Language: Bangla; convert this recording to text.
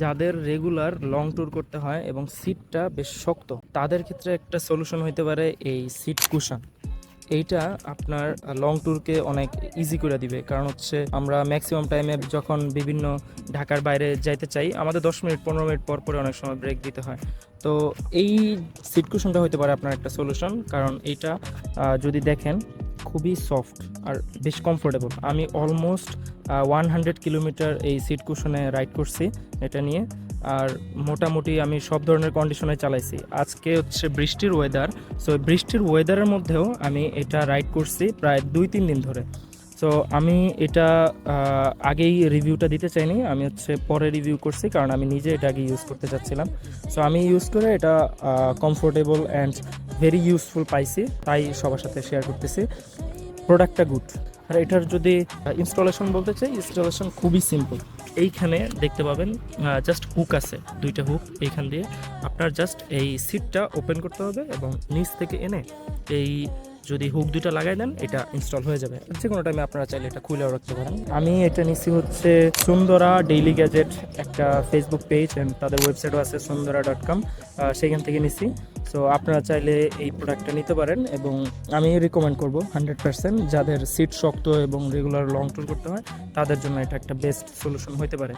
যাদের রেগুলার লং ট্যুর করতে হয় এবং সিটটা বেশ শক্ত, তাদের ক্ষেত্রে একটা সলিউশন হতে পারে এই সিট কুশন। এইটা আপনার লং ট্যুরকে অনেক ইজি করে দিবে। কারণ হচ্ছে আমরা ম্যাক্সিমাম টাইমে যখন বিভিন্ন ঢাকার বাইরে যাইতে চাই, আমাদের 10 মিনিট 15 মিনিট পর পরে অনেক সময় ব্রেক দিতে হয়। তো এই সিট কুশনটা হতে পারে আপনার একটা সলিউশন। কারণ এইটা যদি দেখেন খুবই সফট আর বেশ কমফোর্টেবল। আমি অলমোস্ট 100 কিলোমিটার এই সিট কুশনে রাইড করছি এটা নিয়ে। আর মোটামুটি আমি সব ধরনের কন্ডিশনে চালাইছি। আজকে হচ্ছে বৃষ্টির ওয়েদার, সো বৃষ্টির ওয়েদারের মধ্যেও আমি এটা রাইড করছি প্রায় 2-3 দিন ধরে। সো আমি এটা আগেই রিভিউটা দিতে চাইনি, আমি হচ্ছে পরে রিভিউ করছি, কারণ আমি নিজে এটা আগে ইউজ করতে চাচ্ছিলাম। সো আমি ইউজ করে এটা কমফোর্টেবল অ্যান্ড ভেরি ইউজফুল পাইছি, তাই সবার সাথে শেয়ার করতেছি। প্রোডাক্টটা গুড। আর এটার যদি ইনস্টলেশন বলতে চাই, ইনস্টলেশন খুবই সিম্পল। এইখানে দেখতে পাবেন জাস্ট হুক আছে, 2টা হুক। এইখান দিয়ে আপনার জাস্ট এই সিটটা ওপেন করতে হবে এবং নিচ থেকে এনে এই যদি হুক 2টা লাগাই দেন, এটা ইনস্টল হয়ে যাবে। যে কোনো টাইমে আপনারা চাইলে এটা খুলেও রাখতে পারেন। আমি এটা নিচ্ছি হচ্ছে সুন্দরা ডেইলি গ্যাজেট, একটা ফেসবুক পেজ অ্যান্ড তাদের ওয়েবসাইটও আছে sundara.com, সেখান থেকে নিচ্ছি। সো আপনারা চাইলে এই প্রোডাক্টটা নিতে পারেন এবং আমি রিকমেন্ড করব 100%। যাদের সিট শক্ত এবং রেগুলার লং ট্যুর করতে হয়, তাদের জন্য এটা একটা বেস্ট সলিউশন হতে পারে।